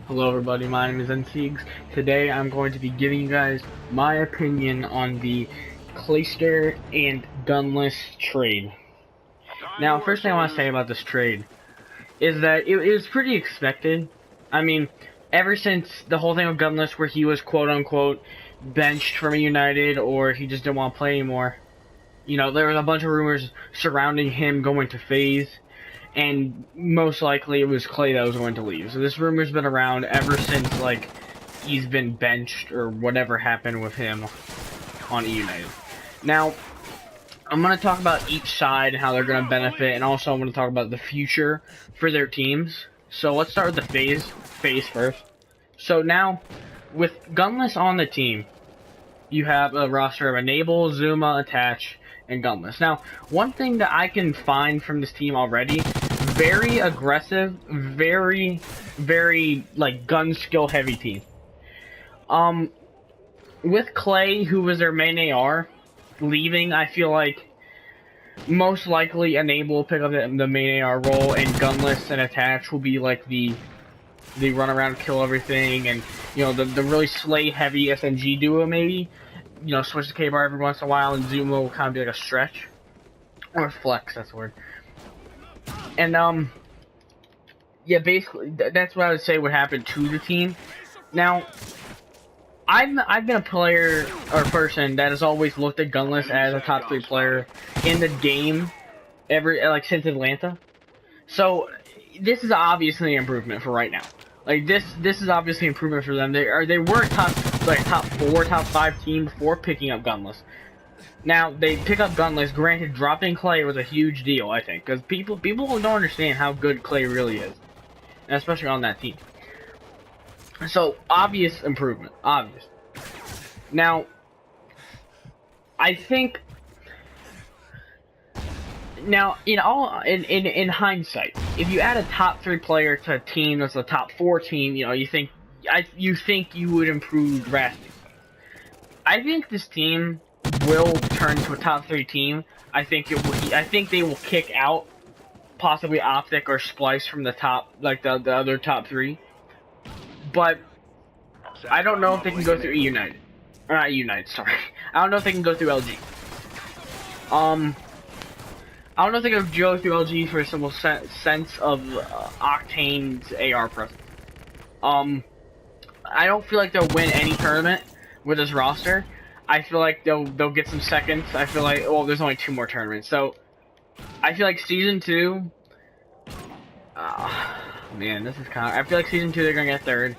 Hello everybody, my name is NSiegs. Today I'm going to be giving you guys my opinion on the Clayster and Gunless trade. Now, first thing I want to say about this trade is that it was pretty expected. I mean, ever since the whole thing with Gunless where he was quote-unquote benched from United or he just didn't want to play anymore, you know, there was a bunch of rumors surrounding him going to FaZe. And most likely it was Clay that was going to leave. So this rumor's been around ever since, like, he's been benched or whatever happened with him on United. Now, I'm going to talk about each side, how they're going to benefit, and also I'm going to talk about the future for their teams. So let's start with the FaZe first. So now, with Gunless on the team, you have a roster of Enable, Zuma, Attach, and Gunless. Now, one thing that I can find from this team already, very aggressive, very, like, gun skill heavy team. With Clay, who was their main AR, leaving, I feel like most likely Enable will pick up the main AR role, and Gunless and Attach will be like the run around, kill everything, and, you know, the really slay heavy SMG duo maybe. You know, switch the K-bar every once in a while, and Zuma will kind of be like a stretch. Or flex, that's the word. And, yeah, basically, that's what I would say would happen to the team. Now, I've been a player, or person, that has always looked at Gunless as a top 3 player in the game, since Atlanta. So, this is obviously an improvement for right now. Like, this is obviously an improvement for them. They were top 4, top 5 team before picking up Gunless. Now, they pick up Gunless. Granted, dropping Clay was a huge deal, I think, because people don't understand how good Clay really is, and especially on that team. So, obvious improvement, obvious. Now, I think, now, in hindsight, if you add a top 3 player to a team that's a top 4 team, you know, you think you would improve drastically. I think this team will turn to a top 3 team. I think they will kick out possibly Optic or Splice from the top, like the other top 3. But I don't know if they can go through United. Or not United, sorry. I don't know if they can go through LG. I don't know if they can go through LG for a simple sense of Octane's AR presence. I don't feel like they'll win any tournament with this roster. I feel like they'll get some seconds. I feel like, well, there's only 2 more tournaments, so I feel like Season 2. Man, this is kind of. I feel like Season 2 they're gonna get 3rd,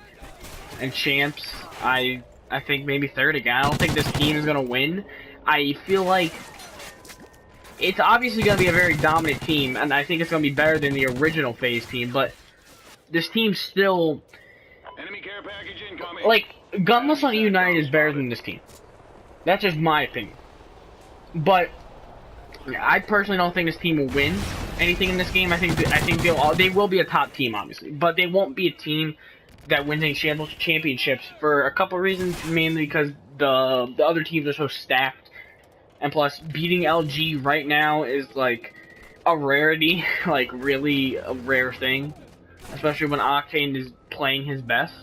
and Champs, I think maybe 3rd again. I don't think this team is gonna win. I feel like it's obviously gonna be a very dominant team, and I think it's gonna be better than the original FaZe team. But this team still. Enemy care package incoming. Like, Gunless on United is better than this team. That's just my opinion. But I personally don't think this team will win anything in this game. I think they will be a top team, obviously, but they won't be a team that wins any championships for a couple of reasons. Mainly because the other teams are so stacked, and plus beating LG right now is like a rarity, like really a rare thing, especially when Octane is playing his best.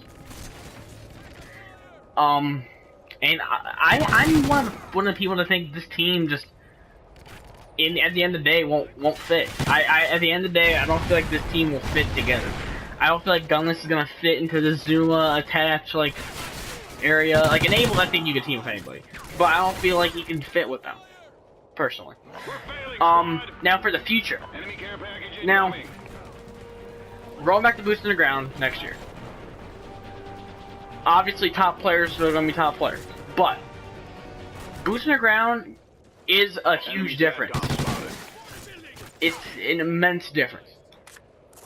And I'm one of the people to think this team just at the end of the day won't fit. At the end of the day, I don't feel like this team will fit together. I don't feel like Gunless is gonna fit into the Zuma Attach like area. Like Enable, I think you can team with anybody, but I don't feel like you can fit with them personally. Now for the future. Now, rolling back to Boots in the Ground next year. Obviously, top players are going to be top players, but Boots in the Ground is a huge difference. It's an immense difference.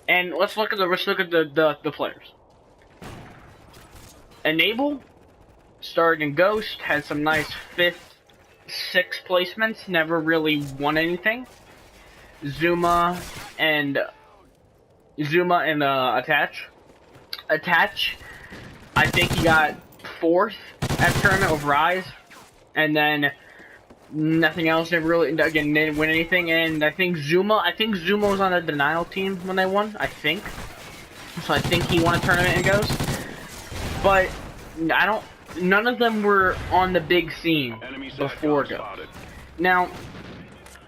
And let's look at the players. Enable started in Ghost, had some nice 5th, 6th placements, never really won anything. Zuma and Attach. Attach, I think he got 4th at tournament with Rise, and then nothing else. Never really, again, didn't win anything. And I think Zuma was on a denial team when they won. I think. So I think he won a tournament in Ghost. but I don't. None of them were on the big scene Enemy before SATCOM Ghost. spotted. Now,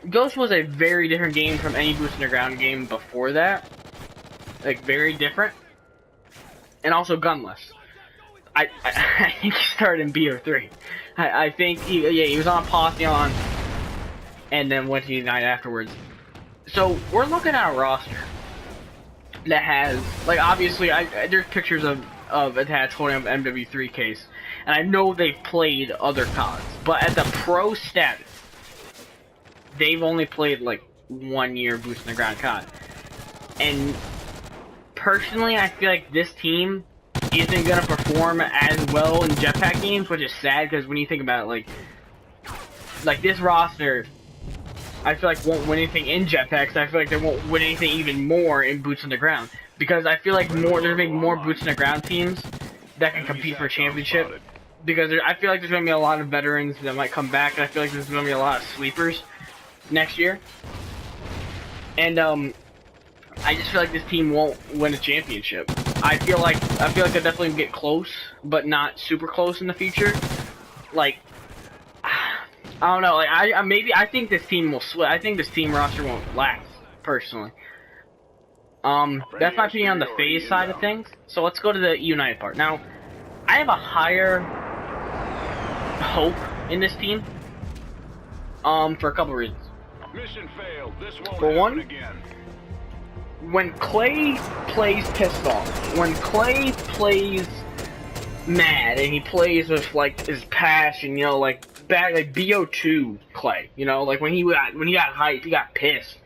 Ghost was a very different game from any Boots in the Ground game before that. Like, very different. And also gunless. I think he started in BO3. I think he was on Apotheon and then went to Unite afterwards. So we're looking at a roster that has, like, obviously there's pictures of attached holding up MW3 case, and I know they've played other CODs, but at the pro status, they've only played like 1 year Boots in the Ground COD. And personally, I feel like this team isn't going to perform as well in jetpack games, which is sad because when you think about it, like this roster, I feel like won't win anything in jetpacks. I feel like they won't win anything even more in Boots on the Ground because I feel like there's going to be more Boots on the Ground teams that can compete for a championship. Because I feel like there's going to be a lot of veterans that might come back, and I feel like there's going to be a lot of sleepers next year. And I just feel like this team won't win a championship. I feel like they'll definitely get close, but not super close in the future. Like, I don't know. Like, I think this team will switch. I think this team roster won't last, personally. That's my opinion on the phase side of things. So let's go to the United part. Now, I have a higher hope in this team. For a couple of reasons. Mission failed. This won't For one, happen again. when Clay plays pissed off, when Clay plays mad, and he plays with like his passion, you know, like back like BO2 Clay, you know, like when he got hyped, he got pissed.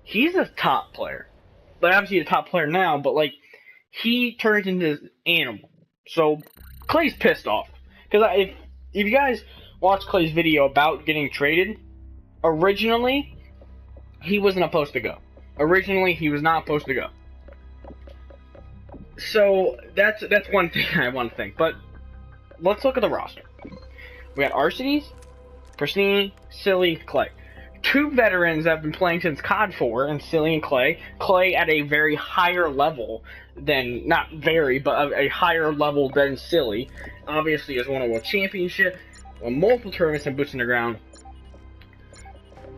He's a top player. Like obviously he's a top player now, but like he turns into this animal. So Clay's pissed off because if you guys watch Clay's video about getting traded, originally he wasn't supposed to go. Originally, he was not supposed to go. So, that's one thing I want to think. But, let's look at the roster. We got Arcides, Pristini, Silly, Clay. 2 veterans that have been playing since COD 4, and Silly and Clay. Clay at a very higher level than, not very, but a higher level than Silly. Obviously, has won a World Championship, won multiple tournaments in Boots on the Ground.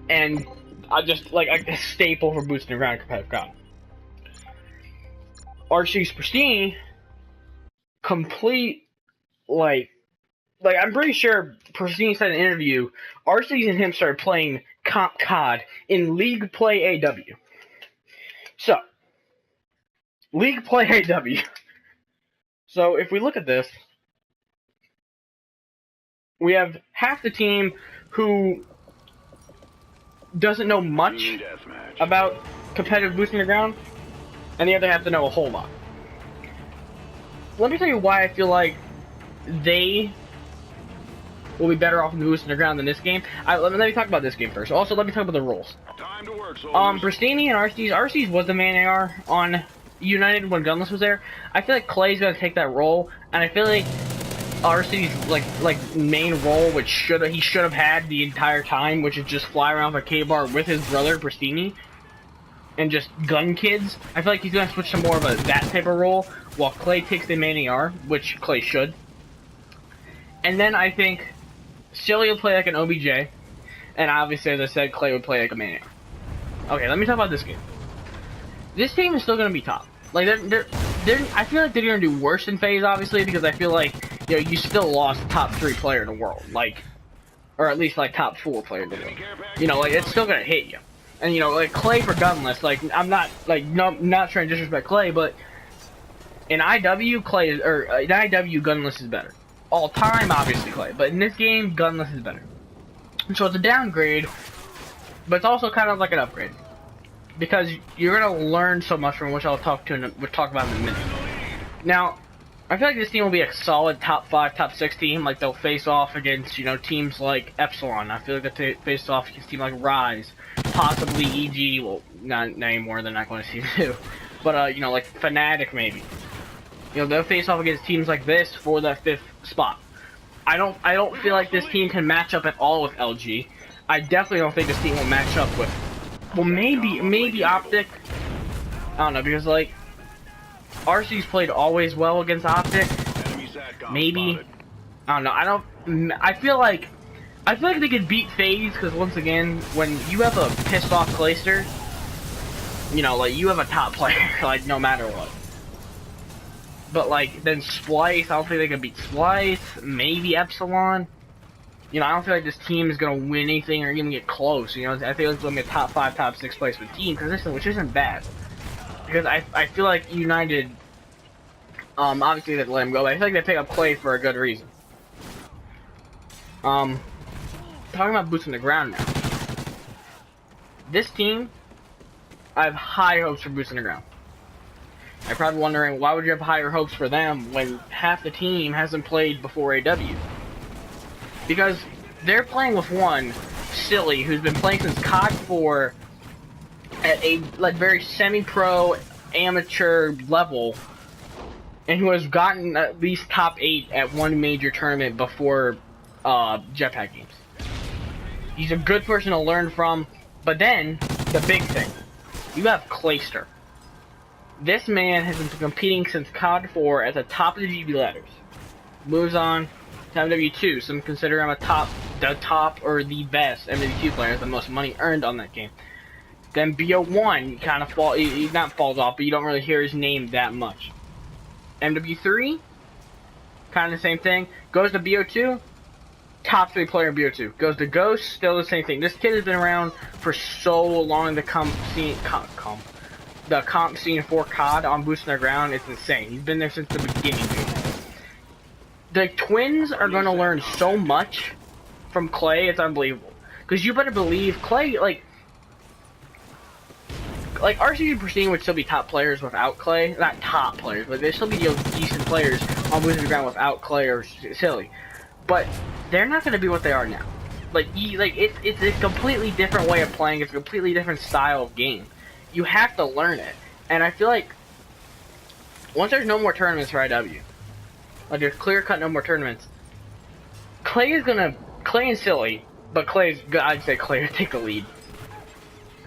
And I just like a staple for Boots on the Ground competitive COD. Archie's Pristine, complete like I'm pretty sure Pristine said in an interview, Archie's and him started playing comp COD in League Play AW. So, League Play AW. So if we look at this, we have half the team who doesn't know much about competitive Boots on the Ground, and the other half to know a whole lot. Let me tell you why I feel like they will be better off in the Boots on the Ground than this game. Let me talk about this game first. Also, let me talk about the rules. Time to work, Pristini and Arcides was the main AR on United when Gunless was there. I feel like Clay's gonna take that role, and I feel like Arcides' like main role, which he should have had the entire time, which is just fly around with a K-bar with his brother Pristini and just gun kids. I feel like he's gonna switch to more of that type of role, while Clay takes the main AR, which Clay should. And then I think Silly will play like an OBJ, and obviously, as I said, Clay would play like a main AR. Okay, let me talk about this game. This team is still gonna be top. Like I feel like they're gonna do worse in phase, obviously, because I feel like, you know, you still lost the top 3 player in the world, like, or at least like top 4 player in the world. You know, like it's still gonna hit you. And you know, like Clay for Gunless, like I'm not trying to disrespect Clay, but in IW in IW Gunless is better. All time, obviously Clay, but in this game, Gunless is better. So it's a downgrade, but it's also kind of like an upgrade, because you're gonna learn so much from which we'll talk about in a minute. Now, I feel like this team will be a solid top 5, top 6 team. Like they'll face off against, you know, teams like Epsilon. I feel like they'll face off against teams like Rise, possibly EG. Well, not anymore. They're not going to see 2, but you know, like Fnatic maybe. You know, they'll face off against teams like this for that 5th spot. I don't feel like this team can match up at all with LG. I definitely don't think this team will match up with, well, maybe Optic. I don't know, because like Arcee's played always well against Optic, maybe. I don't know. I feel like they could beat FaZe because once again, when you have a pissed off Clayster, you know, like you have a top player, like no matter what. But like then Splice, I don't think they can beat Splice. Maybe Epsilon. You know, I don't feel like this team is gonna win anything or even get close. You know, I think it's gonna be a top 5, top 6 placement team which isn't bad. Because I feel like United, obviously they let him go, but I feel like they pick up Clay for a good reason. Talking about boots on the ground now. This team, I have high hopes for boots on the ground. You're probably wondering, why would you have higher hopes for them when half the team hasn't played before AW? Because they're playing with one, Silly, who's been playing since COD 4 at a like very semi-pro amateur level, and who has gotten at least top 8 at one major tournament before Jetpack Games. He's a good person to learn from, but then, the big thing, you have Clayster. This man has been competing since COD 4 at the top of the GB ladders. Moves on to MW2, some consider him the top or the best MW2 player, the most money earned on that game. Then BO1 kind of he not falls off, but you don't really hear his name that much. MW3, kind of the same thing. Goes to BO2, top 3 player in BO2. Goes to Ghost, still the same thing. This kid has been around for so long. The comp scene for COD on Boost on the Ground, it's insane. He's been there since the beginning. The twins are going to learn so much from Clay, it's unbelievable. Because you better believe Clay, like RCG Pristine would still be top players without Clay. Not top players, but they'd still be decent players on Boost on the Ground without Clay or Silly. But they're not going to be what they are now. It's a completely different way of playing. It's a completely different style of game. You have to learn it. And I feel like once there's no more tournaments for IW, like there's clear-cut no more tournaments, Clay and Silly, but I'd say Clay would take the lead.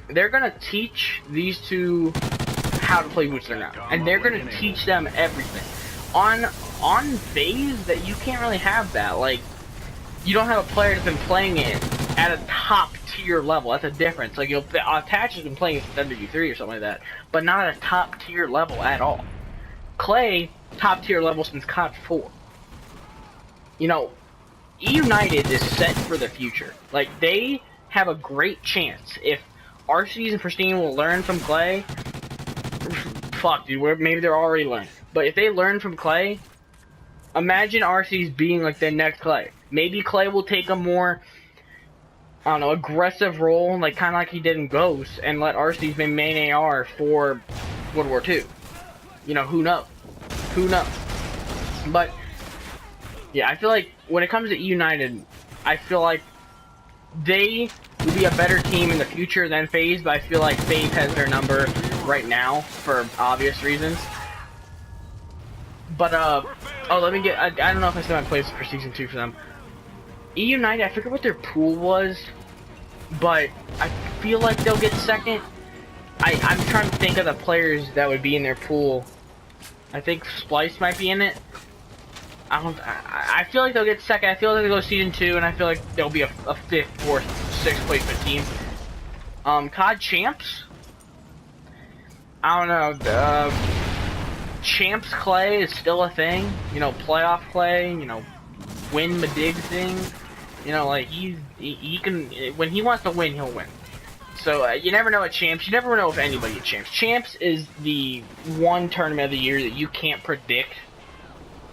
They're gonna teach these two how to play Boots on the Ground, and they're gonna teach them everything. On FaZe, that you can't really have that. Like, you don't have a player that's been playing it at a top tier level. That's a difference. Like, Attach has been playing since MW3 or something like that, but not at a top tier level at all. Clay, top tier level since COD 4. You know, United is set for the future. Like, they have a great chance. If RCs and Pristine will learn from Clay, fuck, dude, maybe they're already learning. But if they learn from Clay, imagine RCs being like the next Clay. Maybe Clay will take a more, I don't know, aggressive role, like kind of like he did in Ghost, and let RCs be main AR for World War II. You know, who knows? Who knows? But yeah, I feel like when it comes to United, I feel like they will be a better team in the future than FaZe, but I feel like FaZe has their number right now for obvious reasons. But oh, let me get. I don't know if I still have places for season 2 for them. United, I forget what their pool was, but I feel like they'll get second. I'm trying to think of the players that would be in their pool. I think Splice might be in it. I feel like they'll get second. I feel like they'll go season 2, and I feel like they'll be a 5th, 4th, 6th placement team. COD champs. I don't know. Champs Clay is still a thing. You know, playoff Clay. You know, win Madig thing. You know, like he can, when he wants to win, he'll win. So you never know at Champs. You never know if anybody at Champs. Champs is the one tournament of the year that you can't predict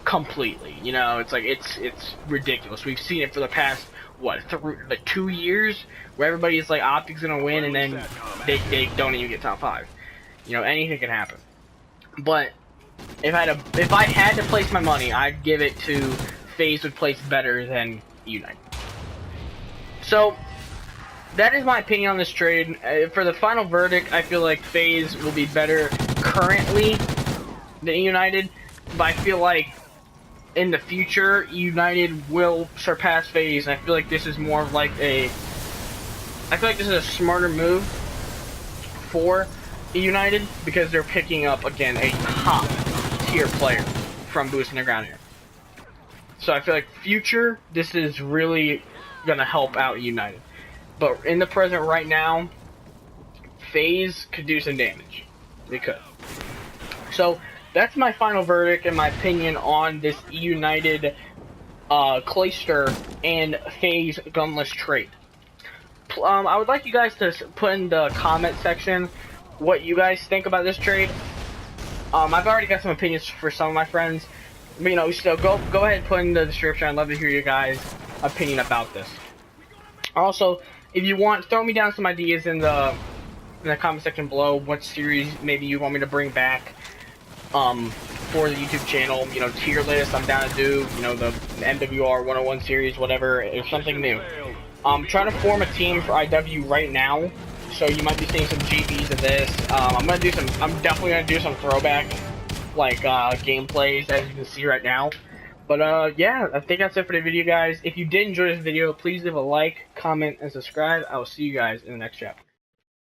completely. You know, it's like it's ridiculous. We've seen it for the past what 2 years, where everybody's like Optic's gonna win, and then they don't even get top 5. You know, anything can happen. But if I had to place my money, I'd give it to FaZe would place better than United. So that is my opinion on this trade. For the final verdict, I feel like FaZe will be better currently than United, but I feel like in the future, United will surpass FaZe, and I feel like this is more of like I feel like this is a smarter move for United, because they're picking up, again, a top tier player from Boost on the Ground here. So I feel like future, this is really gonna help out United. But in the present right now, FaZe could do some damage. They could. So that's my final verdict and my opinion on this United Clayster and FaZe Gunless trade. I would like you guys to put in the comment section what you guys think about this trade. I've already got some opinions for some of my friends. But, you know, so go ahead and put in the description. I'd love to hear your guys' opinion about this. Also, if you want, throw me down some ideas in the comment section below. What series maybe you want me to bring back for the YouTube channel. You know, tier list I'm down to do. You know, the MWR 101 series, whatever, or something new. I'm trying to form a team for IW right now, so you might be seeing some GBs of this. I'm definitely gonna do some throwback, like gameplays, as you can see right now. But yeah, I think that's it for the video, guys. If you did enjoy this video, please leave a like, comment, and subscribe. I will see you guys in the next chapter.